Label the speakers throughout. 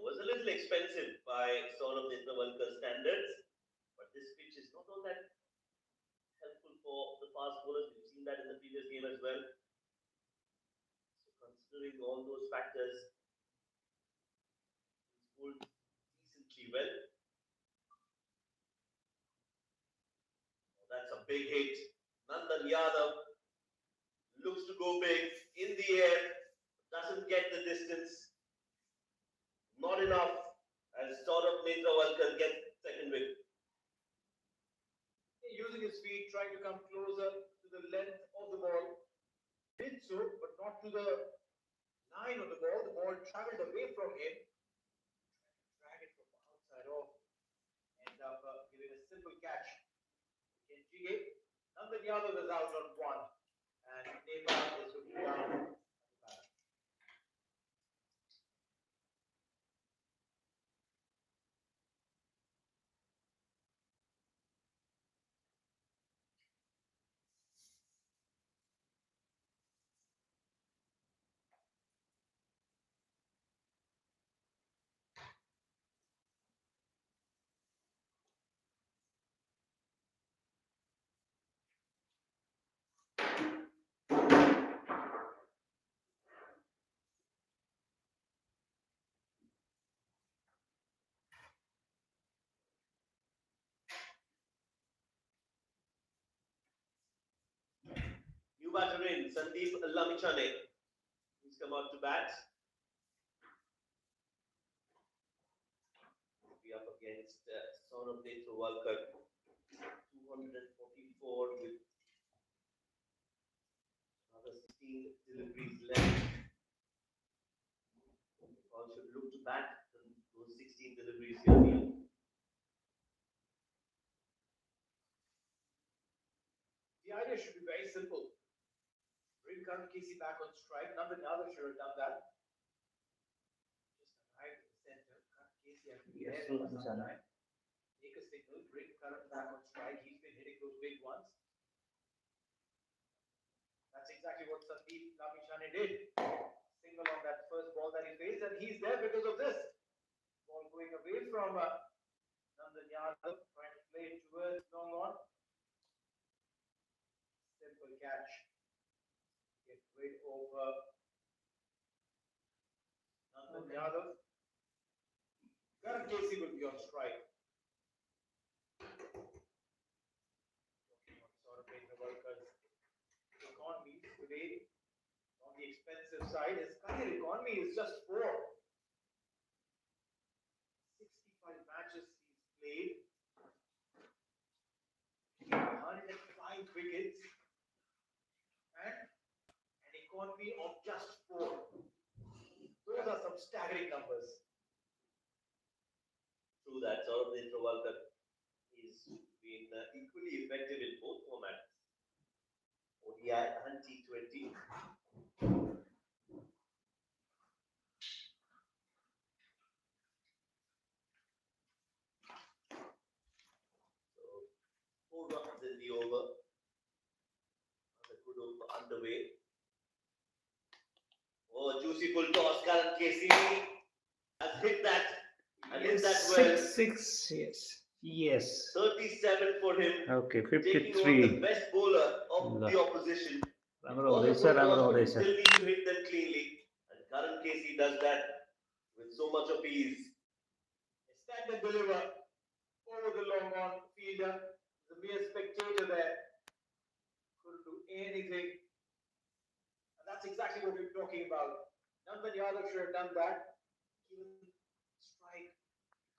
Speaker 1: was a little expensive by sort of Netravalkar standards, but this pitch is not all that helpful for the fast bowlers. We've seen that in the previous game as well. So considering all those factors, he's bowled decently well. That's a big hit. Nandan Yadav looks to go big in the air, doesn't get the distance. Not enough as Saurabh Netravalkar gets second wicket.
Speaker 2: Using his feet, trying to come closer to the length of the ball. Did so, but not to the line of the ball. The ball traveled away from him. Drag it from outside off. End up giving a simple catch. Kenjige. Nandan Yadav is out on one. And Nepal is looking down.
Speaker 1: Batter in Sandeep Lamichhane. He's come out to bat. Be up against Saurabh Netravalkar. 244 with another 16 deliveries left. Nepal should look to bat those 16 deliveries here.
Speaker 2: The idea should be very simple. Bring Karan Casey back on strike. Nandan Yadav should have done that. Just arrive in the center. Karan Casey has to be there for some time. Take a signal. Bring Karan back on strike. He's been hitting those big ones. That's exactly what Sandeep Lamichhane did. Single on that first ball that he faced, and he's there because of this. Ball going away from Nandan Yadav, trying to play it towards long on. Simple catch. Get rid over Nandan Yadav. Karan Casey will be on strike. Talking about Saurabh Netravalkar's economy today, on the expensive side, his career economy is just 4. 65 matches he's played, 105 wickets, and an economy of just 4. Those are some staggering numbers.
Speaker 1: True that. Saurabh Netravalkar has been equally effective in both formats, ODI and T20. So 4 runs in the over. A good over underway. Oh, juicy full toss. Karan Casey has hit that and hit that well.
Speaker 3: 6, yes. Yes.
Speaker 1: 37 for him.
Speaker 3: Okay,
Speaker 1: Taking
Speaker 3: 53.
Speaker 1: on the best bowler of the opposition.
Speaker 3: Sir.
Speaker 1: Still need to hit them cleanly. And Karan Casey does that with so much of ease.
Speaker 2: Stand and deliver over the long on fielder. The mere spectator there couldn't do anything. And that's exactly what we're talking about. Nandan Yadav should have done that. Given strike,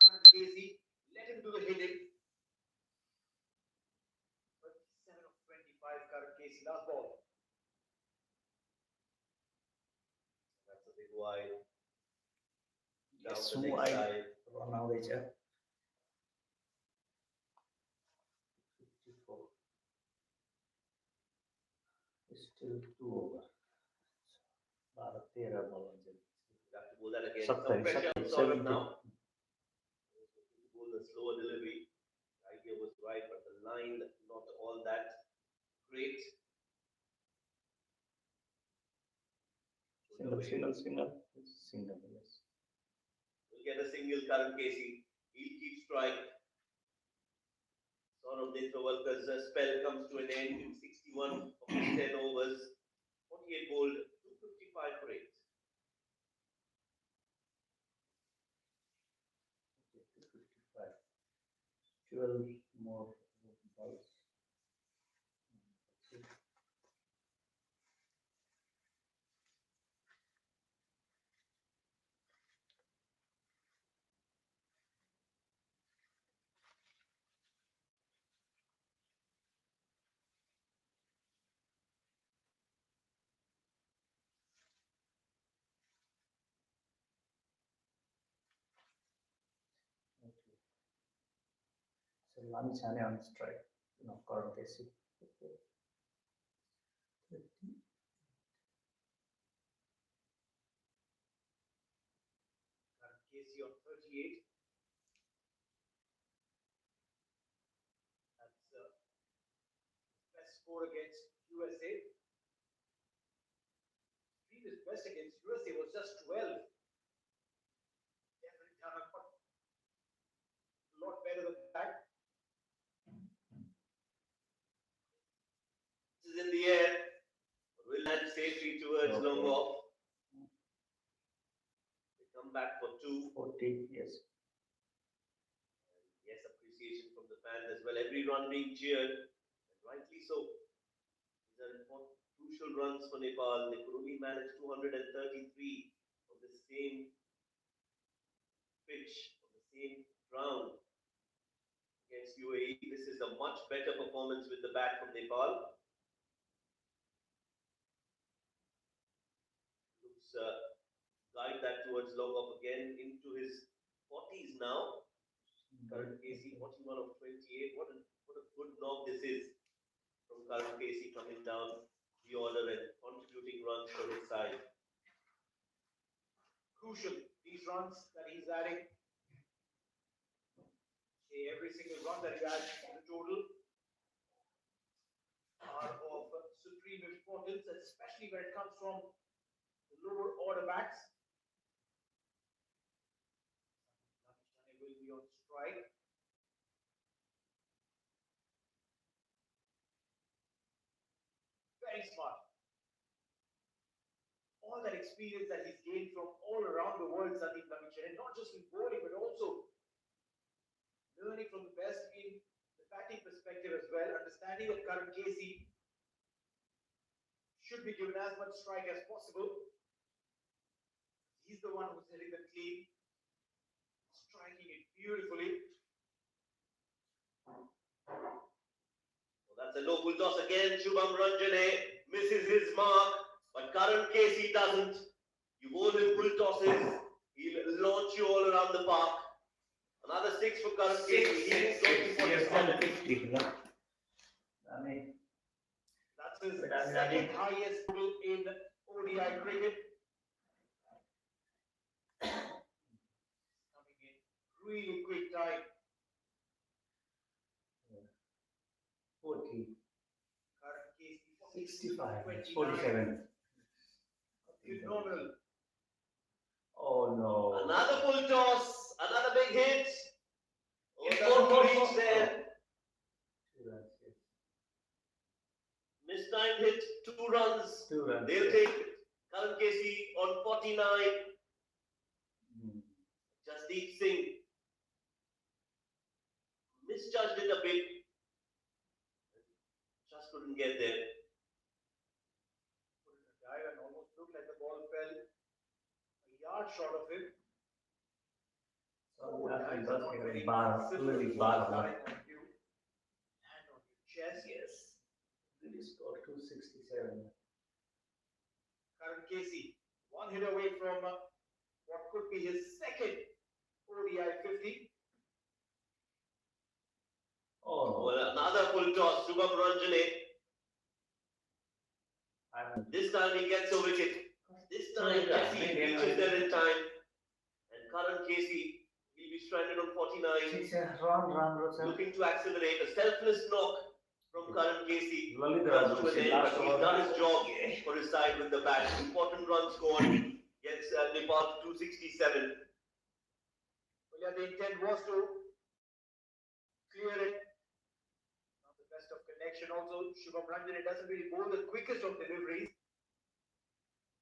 Speaker 2: Karan Casey, let him do the hitting. 37 of 25, Karan Casey, last ball.
Speaker 1: That's a big wide.
Speaker 3: Yes,
Speaker 1: Down the next
Speaker 3: wide.
Speaker 1: side.
Speaker 3: Now they check. 54. Still 2 over. 13 ball.
Speaker 1: You have to bowl that again.
Speaker 3: 70,
Speaker 1: Some pressure on
Speaker 3: 70.
Speaker 1: Saurabh now. To bowl the slower delivery. The idea was right, but the line not all that great.
Speaker 3: Single, yes.
Speaker 1: Will get a single. Karan Casey, he'll keep strike. Saurav Netravalkar's spell comes to an end in 61 of his 10 overs. 48 bowled, 255 for 8.
Speaker 3: Okay, 255. 12 more balls. Okay. Okay. So Lami Chane on strike. No, Karan Casey. Okay. 30.
Speaker 2: Karan Casey on 38. That's best score against USA. Previous best against USA was just 12. Definitely done a lot better than that.
Speaker 1: This is in the air. Will land safely towards
Speaker 3: Okay.
Speaker 1: long off. They come back for 2.
Speaker 3: 40, yes.
Speaker 1: Yes, appreciation from the fans as well. Every run being cheered, and rightly so. These are important, crucial runs for Nepal. They could only manage 233 on the same pitch, on the same ground against UAE. This is a much better performance with the bat from Nepal. Looks guide that towards long off again into his 40s now. Karan Casey, 41 of 28. What a good knock this is from Karan Casey coming down the order and contributing runs for his side.
Speaker 2: Crucial, these runs that he's adding. Okay, every single run that he adds to the total are of supreme importance, especially when it comes from the lower order bats. Lami will be on strike. Very smart. All that experience that he's gained from all around the world, Sandeep Lamichhane, not just in bowling but also learning from the best in the batting perspective as well, understanding that Karan Casey should be given as much strike as possible. He's the one who's hitting the clean, striking it beautifully.
Speaker 1: Well, that's a low full toss again. Shubham Ranjane misses his mark, but Karan Casey doesn't. You bowl him full tosses, he'll launch you all around the park. Another 6 for Karan Casey. He's going
Speaker 3: Yes,
Speaker 1: for
Speaker 3: 50. No? I mean,
Speaker 2: That's his
Speaker 3: But I mean,
Speaker 2: second highest total in ODI cricket. Coming in really quick time.
Speaker 3: 40.
Speaker 2: Karan Casey
Speaker 3: 65.
Speaker 2: 29.
Speaker 3: 47.
Speaker 2: Phenomenal.
Speaker 3: Oh no.
Speaker 1: another full toss, another big hit.
Speaker 2: Yes,
Speaker 1: Four for
Speaker 2: that's
Speaker 1: each there.
Speaker 3: 2 runs, yes.
Speaker 1: Mistimed hit, 2 runs.
Speaker 3: 2 runs.
Speaker 1: They'll
Speaker 3: yes.
Speaker 1: take Karan Casey on 49.
Speaker 3: Hmm.
Speaker 1: Jasdeep Singh misjudged it a bit. Just couldn't get there.
Speaker 2: Put in a dive and almost looked like the ball fell a yard short of him.
Speaker 3: So we have to
Speaker 2: Dives
Speaker 3: just
Speaker 2: are not
Speaker 3: get
Speaker 2: very
Speaker 3: a bar,
Speaker 2: simple
Speaker 3: really
Speaker 2: for
Speaker 3: bar.
Speaker 2: starting on you. Hand on your chest.
Speaker 3: Yes. Really scored 267.
Speaker 2: Karan Casey, one hit away from what could be his second ODI 50.
Speaker 3: Oh,
Speaker 1: Well, another full toss, Shubham Ranjane.
Speaker 3: I'm
Speaker 1: This time he gets a wicket. This time Casey reaches there in time. And Karan Casey will be stranded on 49.
Speaker 3: run, Rosen.
Speaker 1: Looking to accelerate. A selfless knock from Karan Casey.
Speaker 3: Lalita
Speaker 1: Comes to an end,
Speaker 3: last
Speaker 1: but he's
Speaker 3: over.
Speaker 1: done his job for his side with the bat. Important run scored. Gets Nepal to 267.
Speaker 2: Well, yeah, the intent was to clear it. Not the best of connection. Also, Shubham Ranjan, it doesn't really bowl the quickest of deliveries.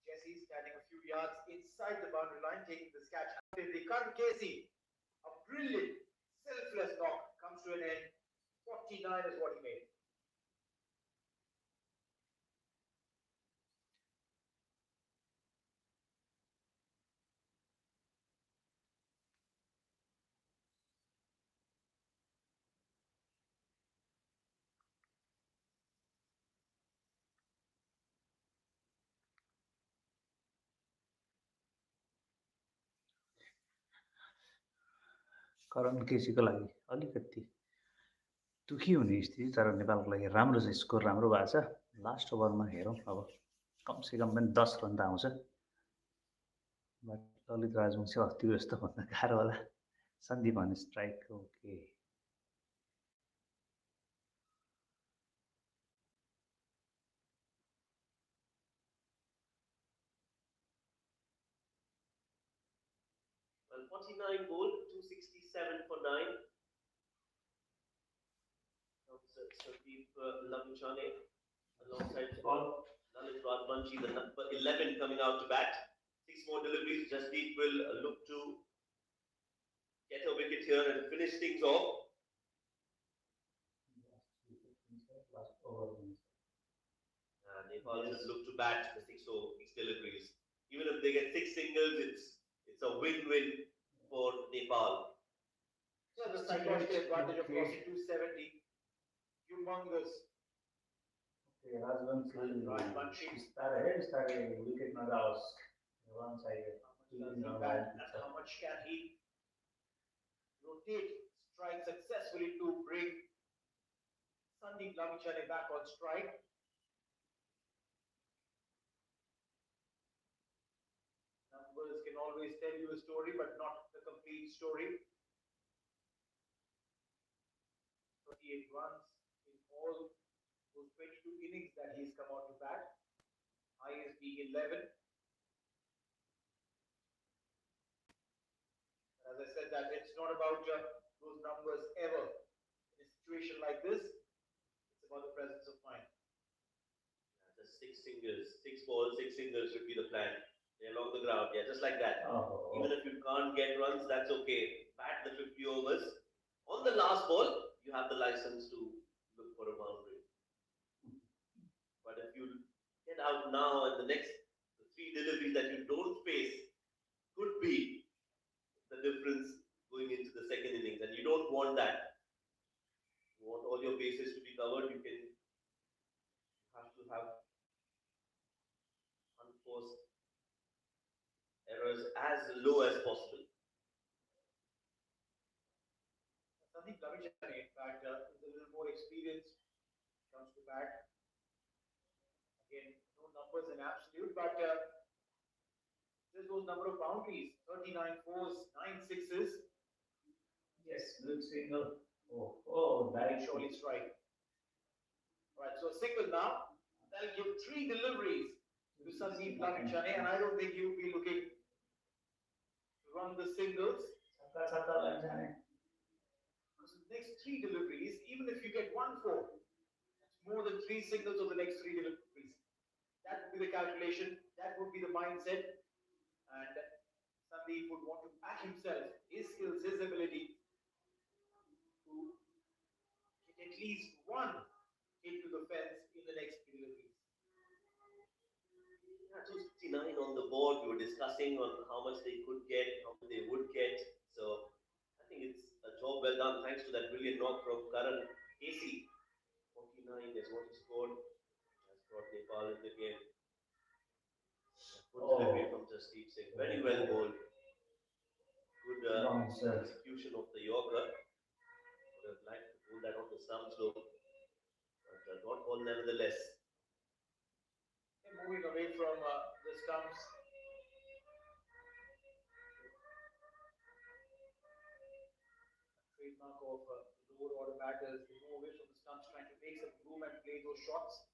Speaker 2: Jesse standing a few yards inside the boundary line, taking this catch. The current Casey, a brilliant, selfless knock comes to an end. 49 is what he made.
Speaker 3: करण केसीको लागि अलिकति दुखी हुने स्थिति, तर नेपालको लागि राम्रो छ, स्कोर राम्रो भएको छ। लास्ट ओभरमा हेरौँ अब कमसेकम पनि 10 रन त आउँछ। बट ललित राजवंशी अस्तिको जस्तो भन्न गाह्रो होला। सन्दीप अन strike, okay.
Speaker 1: Well, 49 ball, 267 for 9. Sandeep Labuchane alongside Lalit Radvanshi, the number 11 coming out to bat. 6 more deliveries. Jasdeep will look to get a wicket here and finish things off. Nepal just look to bat the 6 deliveries. Even if they get 6 singles, it's a win-win for Nepal.
Speaker 2: Yeah, the psychological advantage of crossing 270. Humongous.
Speaker 3: Okay, Rajvanshi started wicket not out. One side.
Speaker 2: How much can he rotate, strike successfully to bring Sandeep Labuchane back on strike? Numbers can always tell you a story, but not the complete story. 38 runs in all those 22 innings that he's come out to bat. Highest being 11. As I said, that it's not about those numbers ever. In a situation like this, it's about the presence of mind.
Speaker 1: Yeah, just 6 singles, 6 balls, 6 singles should be the plan. They're along the ground, yeah, just like that. Even if you can't get runs, that's okay. Bat the 50 overs. On the last ball, you have the license to look for a boundary. But if you get out now and the next 3 deliveries that you don't face could be the difference going into the second innings, and you don't want that. You want all your bases to be covered. You have to have unforced errors as low as possible.
Speaker 2: Sandeep Labuchane, in fact, is a little more experienced. Comes to bat. Again, no numbers in absolute, but there's those number of boundaries: 39 fours, 9 sixes.
Speaker 3: Yes, good single. Oh, very
Speaker 2: surely strike. Right, so single now. That'll give 3 deliveries to Sandeep Labuchane, and I don't think he'll be looking to run the singles. Because the next 3 deliveries, even if you get 1 4, that's more than 3 singles of the next 3 deliveries. That would be the calculation, that would be the mindset, and Sandeep would want to back himself, his skills, his ability to get at least 1 into the fence in the next 3 deliveries.
Speaker 1: Yeah, 269 on the board. We were discussing on how much they could get, how much they would get. So I think it's a job well done, thanks to that brilliant knock from Karan Casey. 49 is what he scored. Has brought Nepal in the game. Good delivery from Jasdeep Singh. Very well bowled. Good execution of the Yorker. Would have liked to pull that on the stumps though. But got ball nevertheless.
Speaker 2: And moving away from the stumps. Trademark of lower order batters, they move away from the stumps, trying to make some room and play those shots.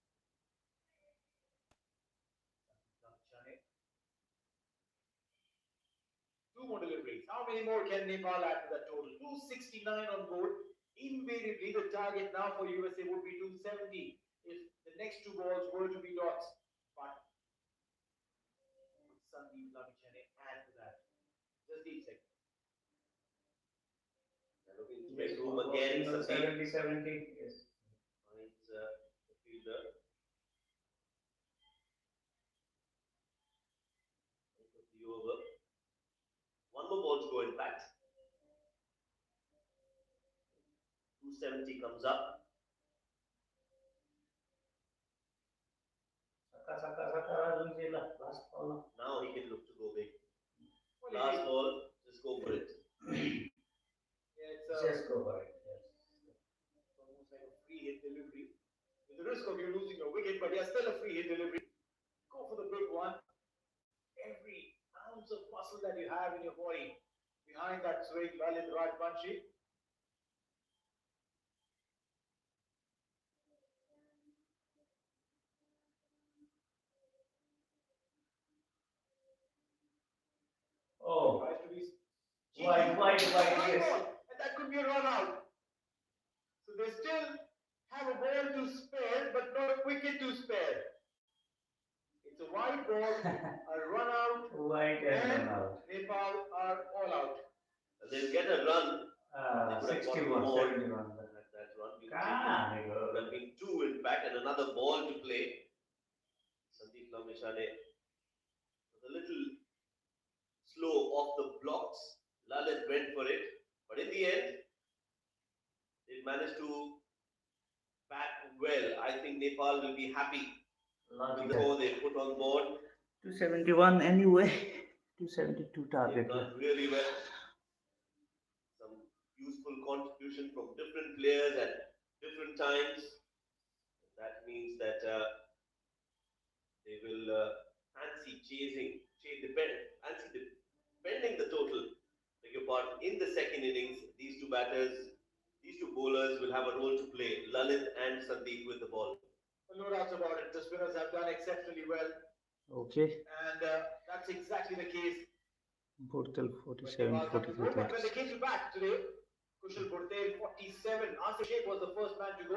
Speaker 2: Two more deliveries. How many more can Nepal add to that total? 269 on board. Invariably, the target now for USA would be 270 if the next two balls were to be dots. But would Sandeep Lamichhane add to that? Just the second.
Speaker 1: Looking to make room again.
Speaker 3: 70, 70. Yes.
Speaker 1: Finds the fielder. The over. One more ball to go in fact. 270 comes up.
Speaker 3: Last ball.
Speaker 1: Now he can look to go big. Last ball, just go for it.
Speaker 3: Just go for it. Yes.
Speaker 2: It's almost like a free hit delivery. With the risk of you losing your wicket, but yeah, still a free hit delivery. Go for the big one. Every ounce of muscle that you have in your body behind that swing, Lalit Rajbanshi.
Speaker 3: Oh,
Speaker 2: Tries to be
Speaker 3: wide, yes.
Speaker 2: and that could be a run out. So they still have a ball to spare, but not a wicket to spare. It's a wide ball, a run out,
Speaker 3: Wide and run out.
Speaker 2: Nepal are all out.
Speaker 1: They'll get a run. They would have got
Speaker 3: 61,
Speaker 1: more
Speaker 3: 71.
Speaker 1: at that run being
Speaker 3: Ah,
Speaker 1: taken. Would have been two in fact, and another ball to play. Sandeep Lamichhane was a little slow off the blocks. Lalit went for it, but in the end, they managed to bat well. I think Nepal will be happy with the score they put on board.
Speaker 3: 271 anyway. 272
Speaker 1: They've
Speaker 3: target.
Speaker 1: done really well. Some useful contribution from different players at different times. That means that they will fancy defending the total. Beg your pardon. In the second innings, these two bowlers will have a role to play. Lalit and Sandeep with the ball.
Speaker 2: No doubts about it. The spinners have done exceptionally well.
Speaker 3: Okay.
Speaker 2: And that's exactly the case.
Speaker 3: Burtel 47, 43,
Speaker 2: When they
Speaker 3: 36.
Speaker 2: came to bat today, Kushal Burtel 47. Asif Sheikh was the first man to go.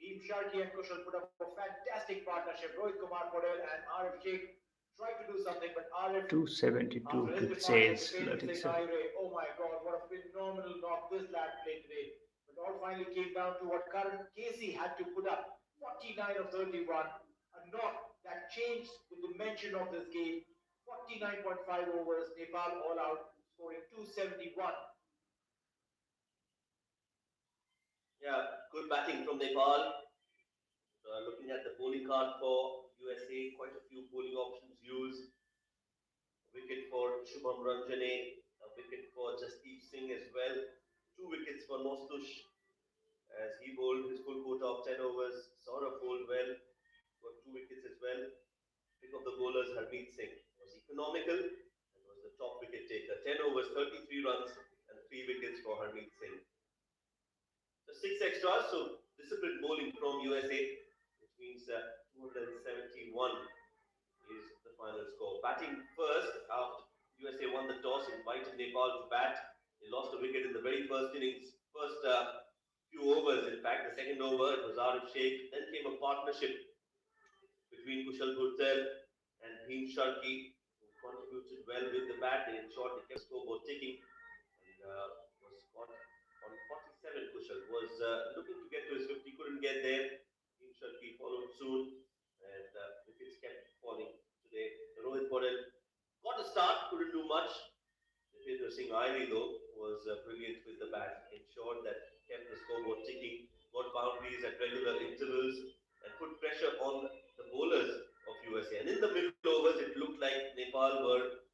Speaker 2: Eam Sharkey and Kushal put up a fantastic partnership. Rohit Kumar Patel and Arif Sheikh tried to do something, but Arif
Speaker 3: 272 good chase.
Speaker 2: Oh my God, what a phenomenal knock this lad played today. But all finally came down to what Karan Casey had to put up. 49 of 31. A knock that changed the dimension of this game. 49.5 overs, Nepal all out, scoring 271.
Speaker 1: Yeah, good batting from Nepal. Looking at the bowling card for USA, quite a few bowling options used. A wicket for Shubham Ranjane, a wicket for Jasdeep Singh as well. 2 wickets for Nostush as he bowled his full quota of 10 overs. Saurabh bowled well, got 2 wickets as well. Pick of the bowlers, Harmeet Singh was economical and was the top wicket taker. 10 overs, 33 runs and 3 wickets for Harmeet Singh. So 6 extras, so disciplined bowling from USA, which means 271 is the final score. Batting first, after USA won the toss, invited Nepal to bat. They lost a wicket in the very first innings, first few overs in fact. The second over, it was Arif Sheikh. Then came a partnership between Kushal Burtel and Bhim Sharkey, who contributed well with the bat. They ensured they kept scoreboard ticking and was caught on 47. Kushal was looking to get to his 50, couldn't get there. Bhim Sharkey followed soon, and wickets kept falling today. Rohit Patel got a start, couldn't do much. Devendra Singh Airi, though, was brilliant with the bat, ensured that kept the scoreboard ticking, got boundaries at regular intervals, and put pressure on the bowlers of USA. And in the middle overs, it looked like Nepal were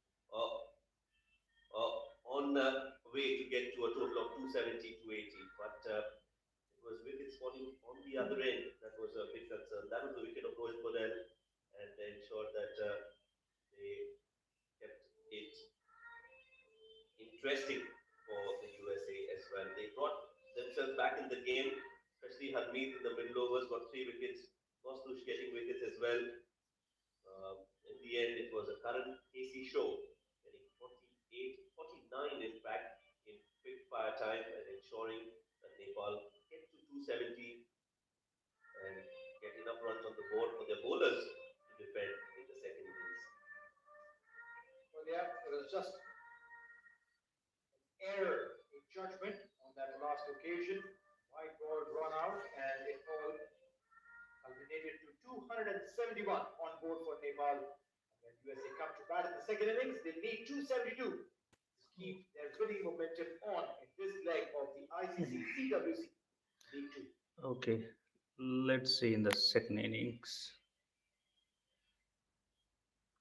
Speaker 1: on way to get to a total of 270 to 80. But it was wickets falling on the other end. That was a big concern. That was the wicket of Rohit Patel, and they ensured that they kept it interesting for the USA as well. They brought themselves back in the game, especially Harmeet in the middle overs got 3 wickets. Nostush getting wickets as well. In the end, it was a Karan Casey show, getting 49 9 in fact in quick fire time and ensuring that Nepal get to 270 and get enough runs on the board for their bowlers to defend in the second innings.
Speaker 2: Well, yeah, it was just error in judgment on that last occasion. White ball run out, and it all culminated to 271 on board for Nepal. And when USA come to bat in the second innings, they need 272 to keep their winning momentum on in this leg of the ICC CWC League 2.
Speaker 3: Okay, let's see in the second innings.